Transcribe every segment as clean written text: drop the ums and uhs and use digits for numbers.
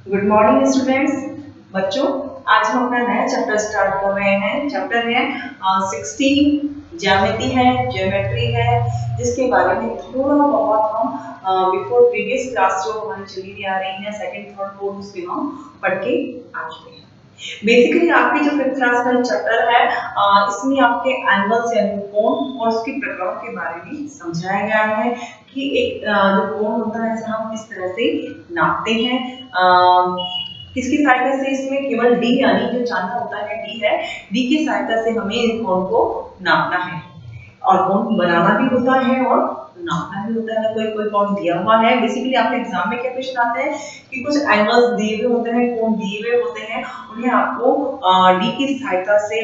Good morning students. बच्चों, आज हम अपना नया चैप्टर स्टार्ट कर रहे हैं। चैप्टर है 16 ज्यामिति है, ज्योमेट्री है, जिसके बारे में थोड़ा बहुत हम बिफोर प्रीवियस क्लास जो हमारी चली आ रही है सेकंड थर्ड फोर्थ उसमें हम पढ़ के आ चुके हैं। बेसिकली आपकी जो फिफ्थ क्लास का चैप्टर है इसमें आपके एंगल्स यानी कोण और उसके प्रकारों के बारे में समझाया गया है कि एक जो कोण होता है इसे हम किस तरह से नापते हैं। किसकी सहायता से? इसमें केवल डी यानी जो चांदा होता है डी है, डी की सहायता से हमें इस कोण को नापना है और कोण बनाना भी होता है और नापना भी होता है। कोई कोई कोण दिया हुआ है। बेसिकली आपके एग्जाम में क्या क्वेश्चन आते हैं कि कुछ एंगल्स दिए हुए होते हैं, कोण दिए हुए होते हैं, उन्हें आपको डी की सहायता से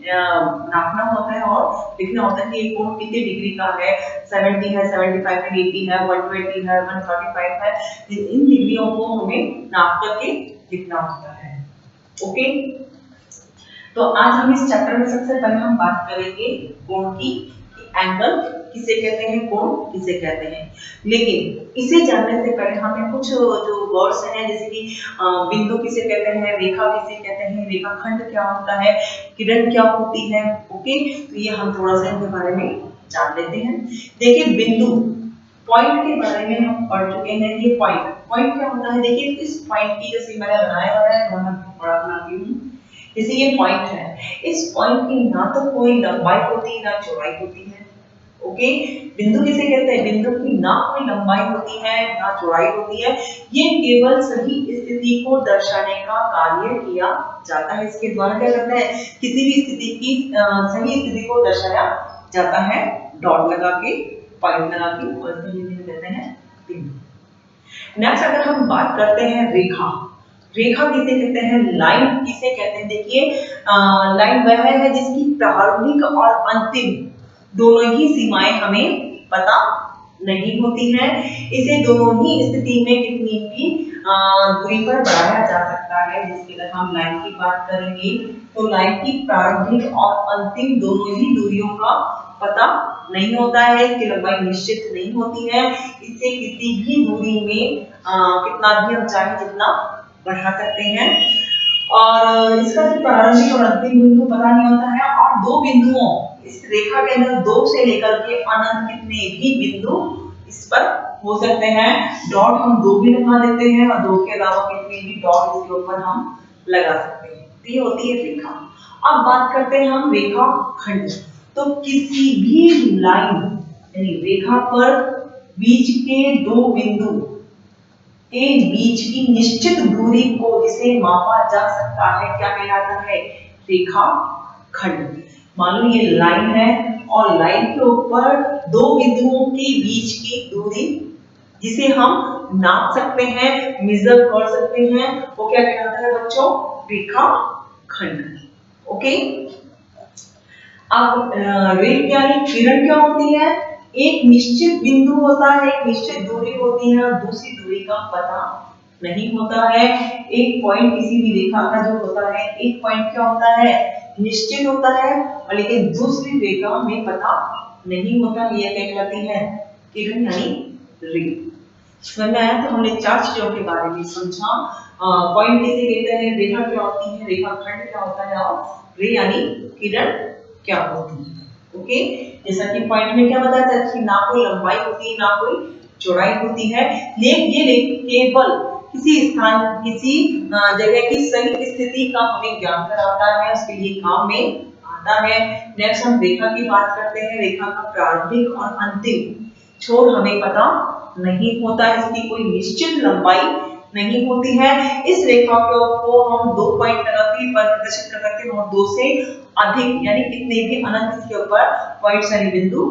नापना होता है और लिखना होता है कि ये कोण कितने डिग्री का है, 70 है, 75 है, 80 है, 120 है, 135 है। इन डिग्रियों को हमें नाप करके लिखना होता है। ओके, तो आज हम इस चैप्टर में सबसे पहले हम बात करेंगे कोण की, एंगल किसे कहते हैं, कोण किसे कहते हैं। लेकिन इसे जानने से पहले हमें कुछ जो वर्ड्स हैं जैसे कि बिंदु किसे कहते हैं, रेखा किसे कहते हैं, रेखाखंड क्या होता है, किरण क्या होती है। ओके, तो ये हम थोड़ा सा इनके बारे में जान लेते हैं। देखिए, बिंदु पॉइंट के बारे में हम पढ़ चुके हैं। ये पॉइंट पॉइंट क्या होता है? देखिए, इस पॉइंट की जैसे मैंने बनाया हुआ है, मैं बड़ा बनाती हूँ। जैसे ये पॉइंट है, इस पॉइंट की ना तो कोई लंबाई होती है ना चौड़ाई होती है। ओके, बिंदु किसे कहते हैं? बिंदु की ना कोई लंबाई होती है ना चौड़ाई होती है। ये केवल सही स्थिति को दर्शाने का कार्य किया जाता है। इसके द्वारा क्या करते हैं? किसी भी स्थिति की सही स्थिति को दर्शाया जाता है डॉट लगा के, पॉइंट लगा के, और इसे हिंदी में कहते हैं बिंदु। नेक्स्ट अगर हम बात करते हैं रेखा, रेखा किसे कहते हैं, लाइन किसे कहते हैं? देखिए, लाइन वह है जिसकी प्रारंभिक और अंतिम दोनों ही सीमाएं हमें पता नहीं होती हैं। इसे दोनों ही स्थिति में कितनी भी दूरी पर बढ़ाया जा सकता है। जिसके अगर हम लाइन की बात करेंगे तो लाइन की प्रारंभिक और अंतिम दोनों ही दूरियों का पता नहीं होता है, इसकी लंबाई निश्चित नहीं होती है। इसे किसी भी दूरी में कितना भी हम चाहे जितना बढ़ा सकते हैं, और इसका जो प्रारंभिक और अंतिम बिंदु पता नहीं होता है। और दो बिंदुओं, इस रेखा के अंदर दो से लेकर के अनंत कितने भी बिंदु इस पर हो सकते हैं। डॉट हम दो भी लगा देते हैं और दो के अलावा कितने भी डॉट इसके ऊपर हम लगा सकते हैं। तो ये होती है रेखा। अब बात करते हैं हम रेखा खंड। तो किसी भी लाइन यानी रेखा पर बीच के दो बिंदु के बीच की निश्चित दूरी को जिसे मापा जा सकता है क्या कहलाता है? रेखा खंड। मान लो ये लाइन है और लाइन के ऊपर दो बिंदुओं के बीच की दूरी जिसे हम नाप सकते हैं, मेजर कर सकते हैं, वो क्या कहलाता है बच्चों? रेखा खंड। ओके, अब रेख यानी किरण क्या होती है? एक निश्चित बिंदु होता है, एक निश्चित दूरी होती है और दूसरी दूरी का पता नहीं होता है। एक पॉइंट किसी भी रेखा का जो होता है, एक पॉइंट क्या होता है? निश्चित होता है, और लेकिन दूसरी रेखा में पता नहीं होता। यह कहलाती है किरण यानी रे। समझ में आया? तो हमने चार चीजों के बारे में समझा। पॉइंट किसे कहते हैं, रेखा क्या होती है, रेखा खंड क्या होता है, और रे यानी किरण क्या होती है। ओके, जैसा कि पॉइंट में क्या बताया था कि ना कोई लंबाई होती है ना कोई चौड़ाई होती है, लेकिन ये केवल किसी स्थान, किसी जगह की सही स्थिति का हमें ज्ञान कराता है, उसके लिए काम में आता है। नेक्स्ट हम रेखा की बात करते हैं। रेखा का प्रारंभिक और अंतिम छोर हमें पता नहीं होता, इसकी कोई निश्चित लंबाई नहीं होती है। इस रेखा को हम दो पॉइंट लगा के प्रदर्शित कर सकते हैं और दो से अधिक यानी कितने भी अनंत इसके ऊपर पॉइंट्स यानी बिंदु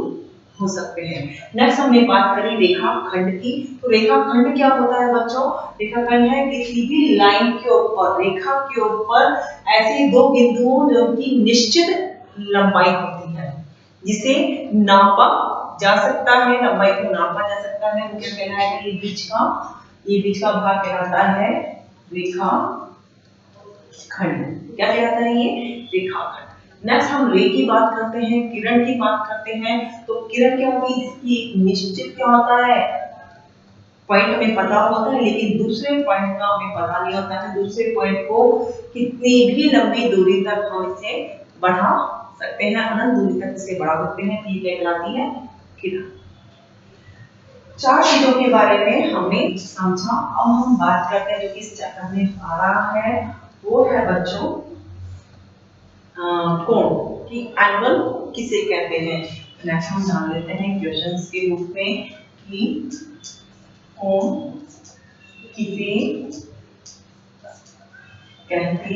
हो सकते हैं। नेक्स्ट हमने बात करी रेखा खंड की। तो रेखा खंड क्या होता है बच्चों? रेखा खंड है किसी भी लाइन के ऊपर, रेखा के ऊपर ऐसे दो बिंदुओं जिनकी निश्चित लंबाई होती है, जिसे नापा जा सकता है, लंबाई को नापा जा सकता है। वो क्या कहलाएगा? ये बीच का भाग कहलाता है रेखा खंड। क्या कहलाता है ये? रेखा खंड। नेक्स्ट हम रे की बात करते हैं, किरण की बात करते हैं। तो किरण क्या होती है? इसकी निश्चित क्या होता है? पॉइंट हमें पता होता है, लेकिन दूसरे पॉइंट का हमें पता नहीं होता है। दूसरे पॉइंट को कितनी भी लंबी दूरी तक हम इसे बढ़ा सकते हैं, अनंत दूरी तक इसे बढ़ा सकते हैं। ये कहलाती है किरण। 4 चीजों के बारे में हमने समझा। अब हम बात करते हैं जो कि इस चैप्टर में आ रहा है, वो है बच्चों कोण कि एंगल किसे कहते हैं। नेक्स्ट हम जान लेते हैं क्वेश्चंस के रूप में कि कोण किसे कहते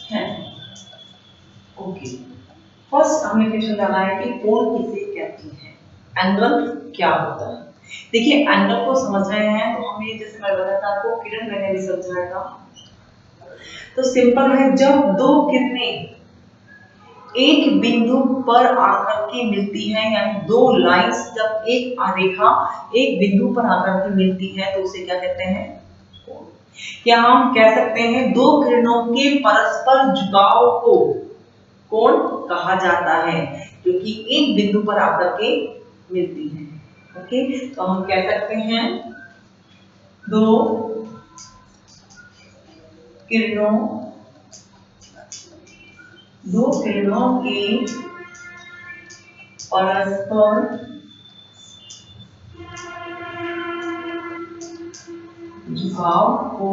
हैं। ओके, फर्स्ट हमने क्वेश्चन डाला है कि कोण किसे कहती है, एंगल क्या होता है। देखिए एंगल को समझ रहे हैं तो हमें, जैसे मैं बताया था आपको, किरण मैंने भी समझाया था, तो सिंपल है, जब दो किरणें एक बिंदु पर आकर के मिलती हैं, यानी दो लाइंस जब एक रेखा एक बिंदु पर आकर के मिलती है तो उसे क्या कहते हैं, कोण। क्या हम कह सकते हैं दो किरणों के परस्पर झुकाव को कोण कहा जाता है, जो कि एक बिंदु पर आकर के मिलती है। ओके, तो हम कह सकते हैं दो किरणों के परस्पर झुकाव को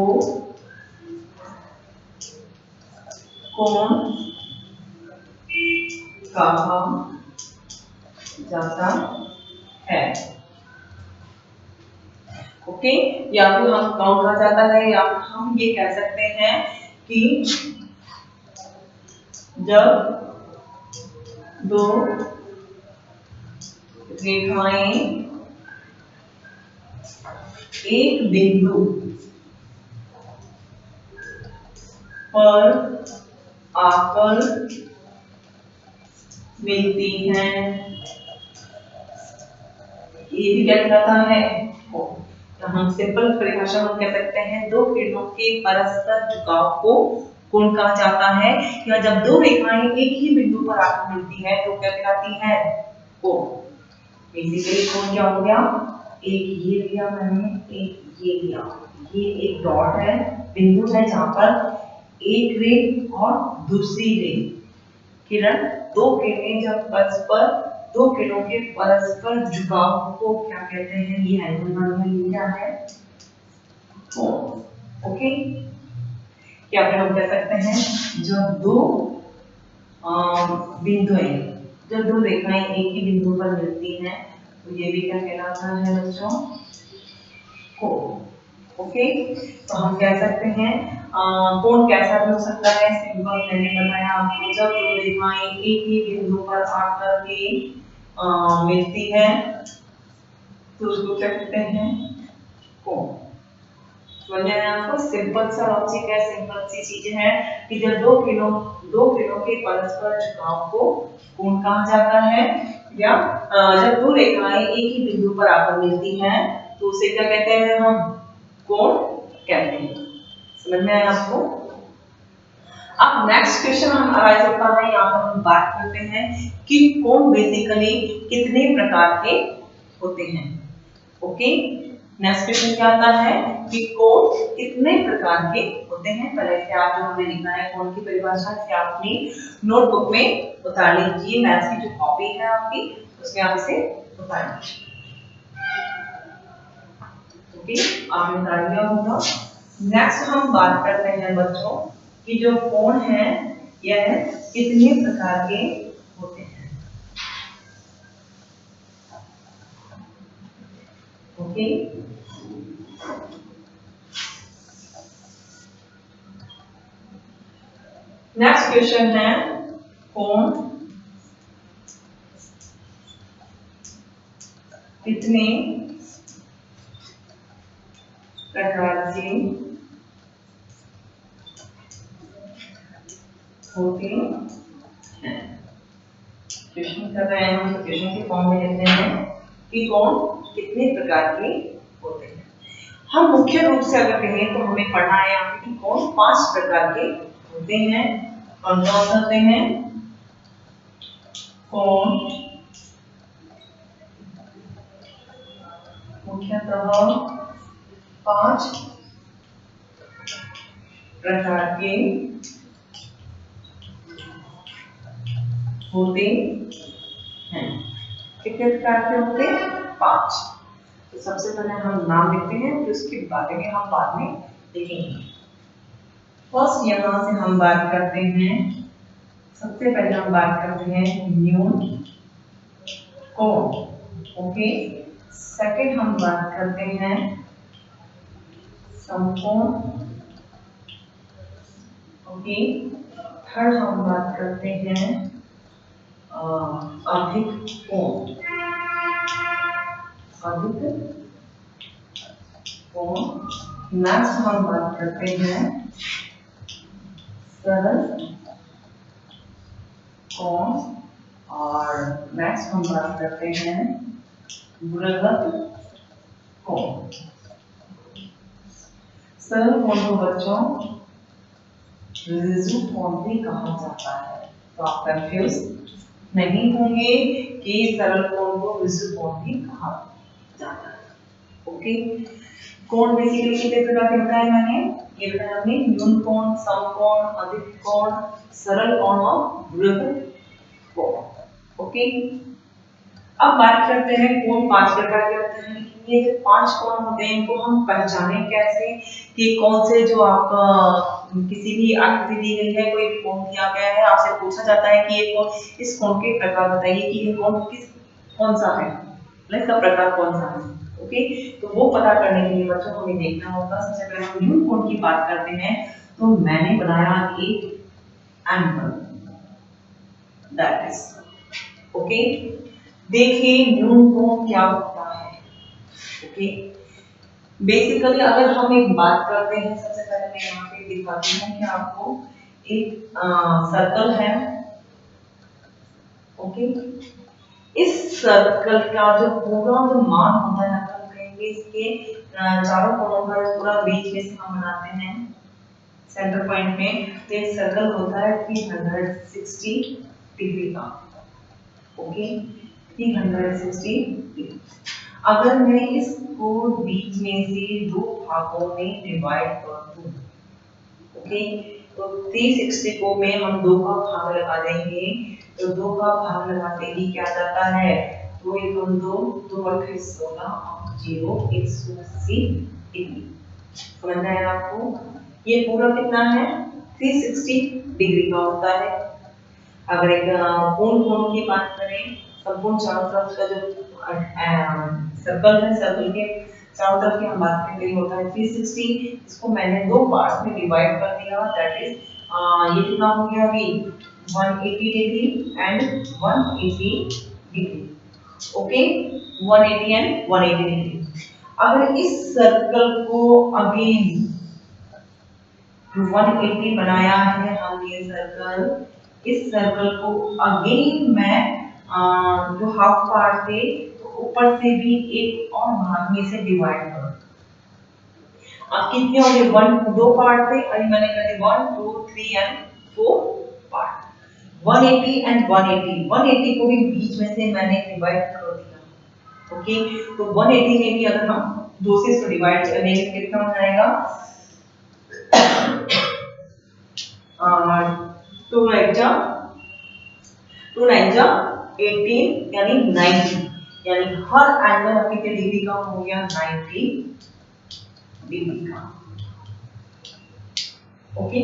कोण कहा जाता है। ओके, या फिर हम काउंट कहा जाता है, या फिर हम ये कह सकते हैं कि जब दो रेखाएं एक बिंदु पर आकर मिलती हैं, ये भी क्या कहलाता है, तो हम सिंपल परिभाषा में कह सकते हैं दो किरणों के परस्पर झुकाव को कोण कहा जाता है। या जब दो रेखाएं एक ही बिंदु पर आकर मिलती है तो क्या कहलाती है, कोण। बेसिकली कोण क्या हो गया, एक ये लिया मैंने, एक ये लिया, ये एक डॉट है, बिंदु है जहां पर एक रे और दूसरी रे किरण, दो किरणें जब परस्पर, दो किरणों के परस्पर झुकाव को क्या कहते हैं, ये एंगल बन गया, ये क्या है, कोण। ओके, क्या फिर हम कह सकते हैं जब दो बिंदुएं, जब दो रेखाएं एक ही बिंदु पर मिलती हैं तो ये भी क्या कहलाता है बच्चों, कोण। ओके, तो हम कह सकते हैं कोण कैसा भी हो सकता है, सिंपल मैंने बताया आपको, जब दो रेखाएं एक ही बिंदु पर आकर के मिलती है तो उसको क्या कहते हैं, कोण। समझ में आया आपको, सिंपल सा लॉजिक है, सिंपल सी चीज है कि जब दो किरणों के परस्पर झुकाव को कोण कहा जाता है, या जब दो रेखाएं एक ही बिंदु पर आकर मिलती हैं तो उसे क्या कहते हैं, हम कोण कहते हैं। समझ में आया आपको। अब नेक्स्ट क्वेश्चन हम अराइज होता है, यहाँ पर हम बात करते हैं कि कोण बेसिकली कितने प्रकार के होते हैं। ओके, नेक्स्ट क्वेश्चन क्या आता है कि कोण कितने प्रकार के होते हैं। पहले से आप जो हमने लिखा है कोण की परिभाषा से आप अपनी नोटबुक में उतार लीजिए, मैथ्स की जो कॉपी है आपकी उसमें आप इसे उतार लीजिए। ओके, आपने उतार लिया होगा। नेक्स्ट हम बात करते हैं बच्चों कि जो कोण है यह कितने प्रकार के होते हैं। ओके, नेक्स्ट क्वेश्चन है कोण कितने प्रकार के होते हैं। क्वेश्चन कर रहे हैं हम, तो क्वेश्चन के फॉर्म में लिखते हैं कि कोण कितने प्रकार के होते हैं। हम मुख्य रूप से अगर कहें तो हमें पढ़ना है यहाँ पे कि कोण 5 प्रकार के होते हैं। कौन कौन से होते हैं, कोण मुख्यतः 5 प्रकार के होते हैं। कितने प्रकार के होते हैं? 5। तो सबसे पहले हम नाम लिखते हैं, फिर उसके बारे में हम बाद में देखेंगे। फर्स्ट यहाँ से हम बात करते हैं, सबसे पहले हम बात करते हैं न्यून कोण। ओके, सेकंड हम बात करते हैं समकोण। ओके, थर्ड हम बात करते हैं अधिक कोण। अधिक कोण। नेक्स्ट हम बात करते हैं सरल कोण, और नेक्स्ट हम बात करते हैं बृहद कोण। सरल कोण को बच्चों ऋजु कोण भी कहा जाता है, तो आप कंफ्यूज नहीं होंगे कि सरल कोण को ऋजु कोण भी कहा जाता है। ओके, कोण बेसिकली कितने प्रकार के बताए मैंने? ये बताया हमने, न्यून कोण, समकोण, अधिक कोण, सरल कोण और बृहद कोण। ओके, अब बात करते हैं कोण 5 प्रकार के होते हैं, लेकिन ये जो 5 कोण होते हैं इनको हम पहचाने कैसे कि कौन से, जो आप किसी भी आकृति दी गई है, कोई भी कोण दिया गया है, आपसे पूछा जाता है कि ये कोण, इस कोण के प्रकार बताइए कि ये कोण कौन सा है, इसका प्रकार कौन सा है। ओके, तो वो पता करने के लिए बच्चों को हमें देखना होगा। सबसे पहले हम न्यून कोण की बात करते हैं, तो मैंने बनाया एक एंगल, दैट इज ओके। देखिए न्यून कोण क्या होता है। ओके, बेसिकली अगर हम एक बात करते हैं, सबसे पहले मैं यहाँ पे दिखाती हूँ कि आपको एक सर्कल है। ओके, इस सर्कल का जो पूरा जो मान होता है, हम कहेंगे इसके चारों कोणों का पूरा बीच में से हम बनाते हैं सेंटर पॉइंट में, तो एक सर्कल होता है 360 डिग्री का। Okay, 360 degree. अगर मैं इसको बीच में से 2 भागों में डिवाइड कर दूं, ओके, तो 360 को में हम 2 का भाग लगा देंगे, तो 2 का भाग लगाते ही क्या जाता है, 2 एकम 2, 2 अट्ठे 16 और 0 180 डिग्री। समझ में आया आपको? ये पूरा कितना है? 360 डिग्री का होता है। अगर एक पूर्ण कोण की बात करें, संपूर्ण चारों तरफ का जो सर्कल है, सर्कल के चारों तरफ की हम बात करें, ये होता है 360। इसको मैंने 2 पार्ट्स में डिवाइड कर दिया, दैट इज ये कितना हो गया अभी 180 degree and 180 degree. Okay, 180 and 180 degree. अगर इस सर्कल को अगेन 180 बनाया है हम, ये सर्कल, इस सर्कल को अगेन मैं जो हाफ पार्ट थे, तो ऊपर से भी एक और भाग में से डिवाइड करूं। अब कितने हो गए? 1 2 पार्ट थे, अभी मैंने कर दिए 1 2 3 एंड 4 पार्ट। 180 एंड 180, 180 को भी बीच में से मैंने डिवाइड कर दिया। ओके, तो 180 में भी अगर हम 2 से इसको डिवाइड करेंगे तो कितना हो जाएगा? 2 9 जा 18 यानी 90, यानी हर एंगल अब कितने डिग्री का हो गया? 90 डिग्री का। ओके,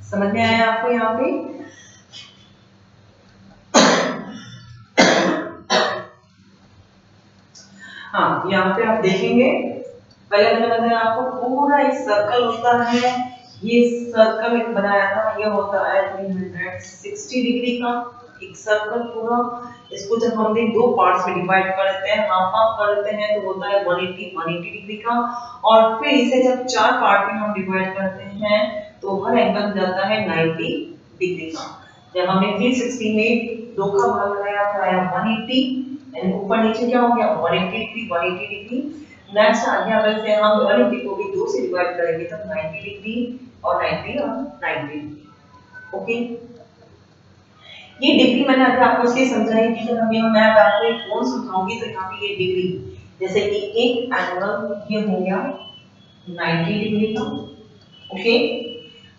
समझ में आया आपको यहाँ पे? हाँ, यहाँ पे आप देखेंगे, पहले मैंने बताया आपको पूरा एक सर्कल होता है, ये सर्कल एक बनाया था, ये होता है 360 डिग्री का एक सर्कल पूरा। इसको जब हम 2 पार्ट्स में डिवाइड करते हैं, हाफ हाफ करते हैं, तो होता है 180 डिग्री का। और फिर इसे जब 4 पार्ट में हम डिवाइड करते हैं, तो हर एंगल जाता है 90 डिग्री का। जब हमने 360 में 2 का भाग लगाया तो आया 180, एंड ऊपर नीचे क्या हो गया? 180 डिग्री 180 डिग्री। नेक्स्ट आ गया, अगर से हम 180 को भी 2 से डिवाइड करेंगे तो 90 डिग्री और 90 और 90। ओके, ये डिग्री मैंने अगर आपको इसलिए समझाई कि जब मैं आपको एक कोण समझाऊंगी तो यहाँ पे ये डिग्री, जैसे कि एक एंगल ये हो गया 90 डिग्री का, ओके।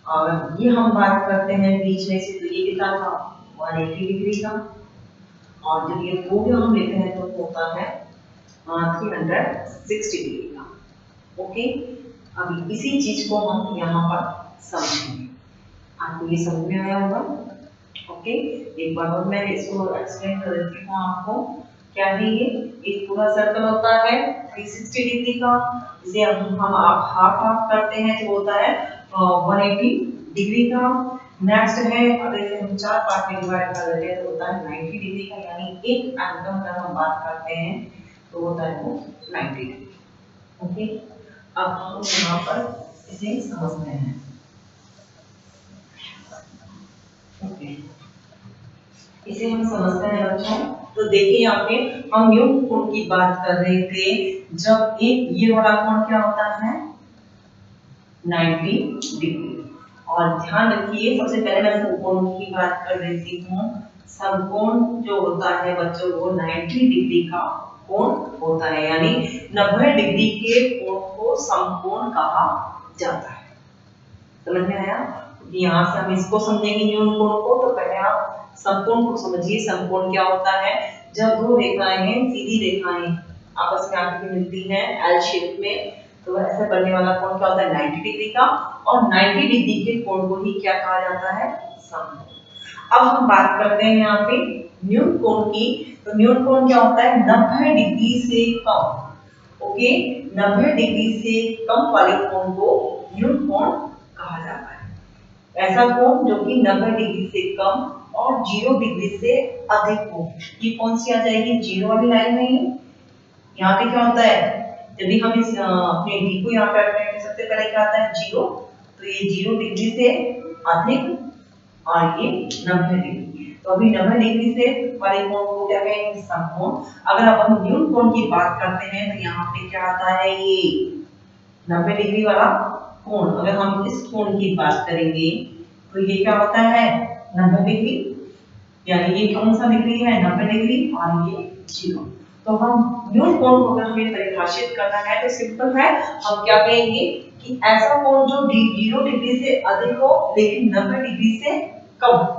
और ये हम बात करते हैं बीच में से, तो ये कितना था 180 डिग्री का, और जब ये पूर्ण हम लेते हैं तो होता है 360 डिग्री का, ओके। अभी इसी चीज को हम यहाँ पर समझेंगे। आपको ये समझ में आया होगा, ओके। एक बार और मैं इसको एक्सप्लेन कर देती हूँ आपको। क्या है ये, एक पूरा सर्कल होता है 360 डिग्री का, इसे हम आप हाफ हाफ करते हैं तो होता है 180 डिग्री का। नेक्स्ट है, अगर इसे हम चार पार्ट में डिवाइड कर देते हैं तो होता है 90 डिग्री का, यानी एक एंगल का हम बात करते हैं तो होता है वो 90 डिग्री, ओके। अब हम यहाँ पर इसे समझते हैं, ओके। इसे हम समझते हैं बच्चों। तो देखिए यहाँ पे हम न्यून कोण की बात कर रहे थे, जब एक ये वाला कोण क्या होता है 90 डिग्री। और ध्यान रखिए, सबसे पहले मैं समकोण की बात कर देती हूँ। समकोण जो होता है बच्चों वो 90 डिग्री का कोण होता है, यानी 90 डिग्री के कोण को समकोण कहा जाता है। समझ में आया? यहाँ से हम इसको समझेंगे न्यून कोण को, तो पहले आप समकोण को समझिए। समकोण क्या होता है, जब दो रेखाएं हैं, सीधी रेखाएं आपस में आकर के मिलती हैं एल शेप में, तो ऐसे बनने वाला कोण क्या होता है 90 डिग्री का, और 90 डिग्री के कोण को ही क्या कहा जाता है, समकोण। अब हम बात करते हैं यहाँ पे न्यून कोण की। तो न्यून कोण क्या होता है 90 डिग्री से कम, ओके। 90 डिग्री से कम वाले कोण को न्यून कोण कहा जाता है। ऐसा कोण जो कि 90 डिग्री से कम और 0 डिग्री से अधिक हो। ये कौन सी आ जाएगी, जीरो वाली लाइन में ही। यहाँ पे क्या होता है, जब भी हम इस अपने डी को यहाँ पे रखते हैं तो सबसे पहले क्या आता है जीरो, तो ये 0 डिग्री से अधिक और ये 90 डिग्री। तो अभी 90 डिग्री से वाले कोण को क्या कहेंगे, समकोण। अगर अब हम न्यून कोण की बात करते हैं तो यहाँ पे क्या आता है, ये 90 डिग्री वाला कोण। अगर हम इस कोण की बात करेंगे तो ये क्या होता है 90 डिग्री, यानी ये कौन सा डिग्री है 90 डिग्री, और ये 0। तो हम न्यून कोण को अगर हमें परिभाषित करना है तो सिंपल है, हम क्या कहेंगे कि ऐसा कोण जो 0 डिग्री से अधिक हो लेकिन 90 डिग्री से कम हो।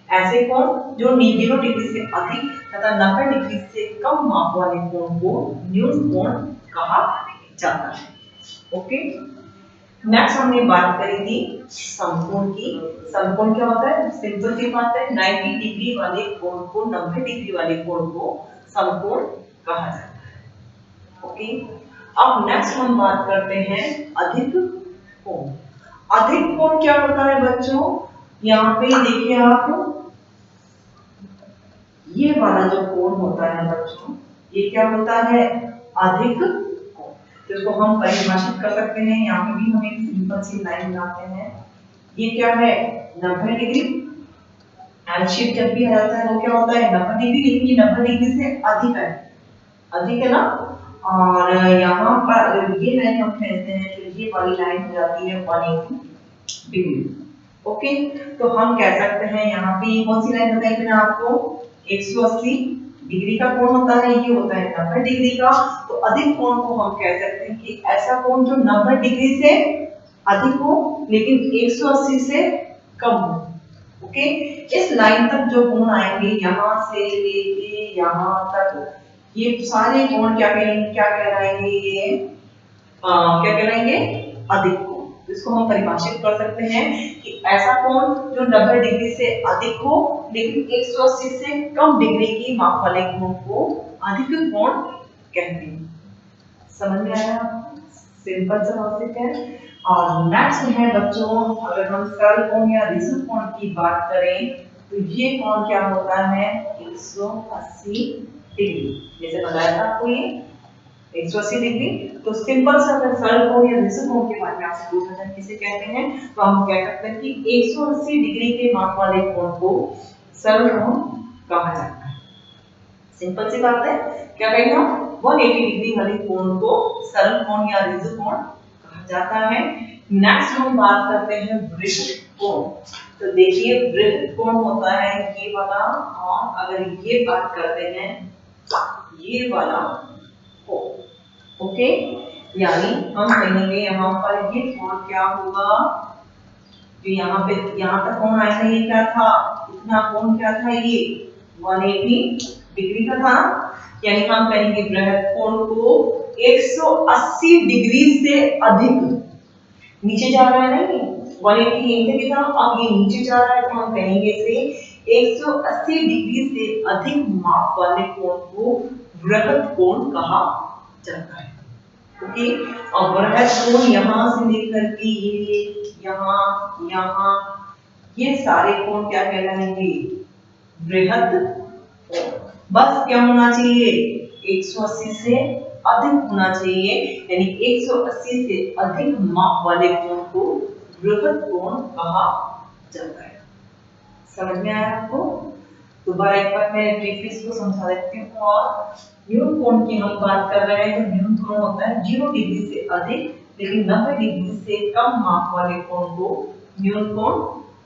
ऐसे कोण जो 0 डिग्री से अधिक तथा 90 डिग्री से कम माप वाले कोण को न्यून कोण कहा जाता है, ओके। नेक्स्ट हमने बात करी थी समकोण की। समकोण क्या होता है, सिंपल सी बात है, 90 डिग्री वाले कोण को 90 डिग्री वाले कोण को समकोण कहा जाता है, ओके। अब नेक्स्ट हम बात करते हैं अधिक कोण। अधिक कोण क्या होता है बच्चों, यहाँ पे देखिए आप, ये वाला जो कोण होता है बच्चों, ये क्या होता है अधिक कोण। तो इसको हम परिभाषित कर सकते हैं, यहाँ पे भी हम एक सिंपल सी लाइन बनाते हैं। ये क्या है 90 डिग्री, एल शेप जब भी आता है वो क्या होता है 90 डिग्री, लेकिन ये 90 डिग्री से अधिक है ना। और यहाँ पर ये लाइन हम खींचते हैं तो ये वाली लाइन हो जाती है 180 डिग्री, ओके। तो हम कह सकते हैं यहाँ पे कौन सी लाइन बताई मैंने आपको, 180 डिग्री का कोण होता है, ये होता है 90 डिग्री का। तो अधिक कोण को हम कह सकते हैं कि ऐसा कोण जो 90 डिग्री से अधिक हो लेकिन 180 से कम हो, ओके। इस लाइन तक जो कोण आएंगे यहाँ से लेके यहाँ तक, ये सारे कोण क्या कहलाएंगे, ये क्या कहलाएंगे अधिक कोण। इसको हम परिभाषित कर सकते हैं कि ऐसा कोण जो 90 डिग्री से अधिक हो लेकिन 180 से कम डिग्री की माप वाले कोण को अधिक कोण कहते हैं। समझ में आया, सिंपल सा लॉजिक है। और नेक्स्ट है बच्चों, अगर हम सरल कोण या रिजिड कोण की बात करें तो ये कोण क्या होता है 180 डिग्री। जैसे बताया था आपको ये 180 डिग्री। तो सिंपल सा अगर सरल कोण या रिजिड कोण के बारे में आपसे पूछा जाए किसे कहते हैं, तो हम कह सकते हैं कि 180 डिग्री के माप वाले कोण को सरल कोण कहा जाता है। सिंपल सी बात है, क्या कहेंगे हम 180 डिग्री वाले कोण को सरल कोण या रिजिड कोण कहा जाता है। नेक्स्ट हम बात करते हैं वृत्त कोण। तो देखिए वृत्त कोण होता है ये वाला, और अगर ये बात करते हैं ये वाला ओ। ओके, यानी हम कहेंगे यहाँ पर ये कोण क्या होगा, जो यहाँ तक कोण आया था ये क्या था, इतना कोण क्या था, ये 180 डिग्री का था। यानी हम कहेंगे बृहद कोण को 180 डिग्री से अधिक, नीचे जा रहा है ना ये 180 यहीं से था, अब ये नीचे जा रहा है, तो हम कहेंगे इसे 180 डिग्री से अधिक माप वाले कोण को बृहद कोण कहा जाता है। ओके, और बृहद कोण यहाँ से लेकर के ये यहाँ यहाँ ये सारे कोण क्या कहलाएंगे, बृहद कोण। बस क्या होना चाहिए, 180 से अधिक होना चाहिए, यानी 180 से अधिक माप वाले कोण को बृहद कोण कहा जाता है। समझ में आया आपको? दोबारा एक बार मैं ब्रीफली इसको समझा देती हूँ। और न्यून कोण की हम बात कर रहे हैं तो न्यून कोण होता है 0 डिग्री से अधिक लेकिन 90 डिग्री से कम माप वाले कोण को न्यून कोण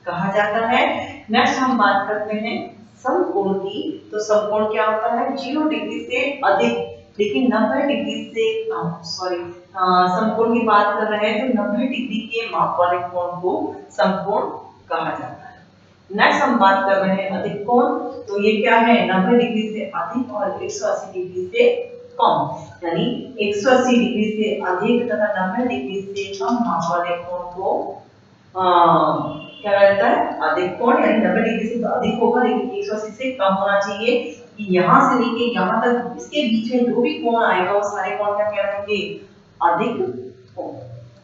कहा जाता है। नेक्स्ट हम बात करते हैं समकोण की। तो समकोण क्या होता है, 0 डिग्री से अधिक लेकिन 90 डिग्री से कम, समकोण की बात कर रहे हैं तो 90 डिग्री के माप वाले कोण को समकोण कहा जाता है। नेक्स्ट हम बात कर रहे हैं अधिक कोण। तो ये क्या है, 90 डिग्री से अधिक और 180 डिग्री से कम, यानी 180 डिग्री से अधिक तथा 90 डिग्री से कम माप वाले कोण को क्या रहता है, अधिक कोण, यानी 90 डिग्री से तो अधिक होगा लेकिन 180 से कम होना चाहिए। यहाँ से लेके यहाँ तक इसके बीच में जो भी कोण आएगा वो सारे कोण क्या कहलाएंगे, अधिक कोण।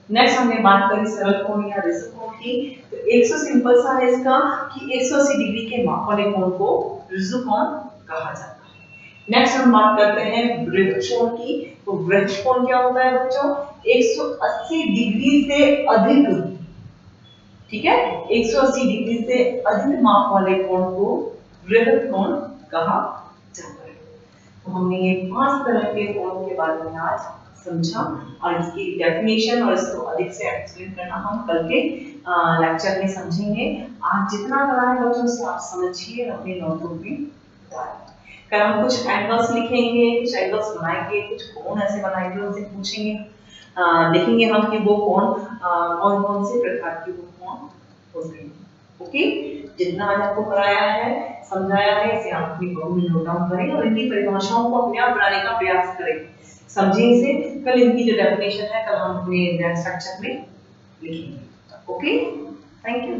नेक्स्ट हमने बात करी सरल कोण या रिजिड कोण की। तो एक सौ सिंपल सा है इसका कि 180 डिग्री के माप वाले कोण को रिजिड कोण कहा जाता है। नेक्स्ट हम बात करते हैं वृत्त कोण की। तो वृत्त कोण क्या होता है बच्चों, 180 डिग्री से अधिक, ठीक है, 180 डिग्री से अधिक माप वाले कोण को वृत्त कोण कहा जाता है। तो हमने ये 5 तरह के कोण के बारे में आज समझा और इसकी डेफिनेशन और इसको अधिक से एक्सप्लेन करना हम कल के लेक्चर में समझेंगे। आज जितना करा है बच्चों से आप समझिए, अपने नोटबुक में डालिए। कल हम कुछ एंगल्स लिखेंगे, कुछ एंगल्स बनाएंगे, कुछ कोण ऐसे बनाएंगे, उनसे पूछेंगे, देखेंगे हम कि वो कोण कौन कौन से प्रकार के वो कोण होते हैं। ओके, जितना आज आपको कराया है, समझाया है, इसे आप अपनी बुक में नोट डाउन करें और इनकी परिभाषाओं को अपने आप बनाने का प्रयास करें। समझें इसे, कल इनकी जो डेफिनेशन है कल हम अपने स्ट्रक्चर में लिखेंगे। Okay, thank you.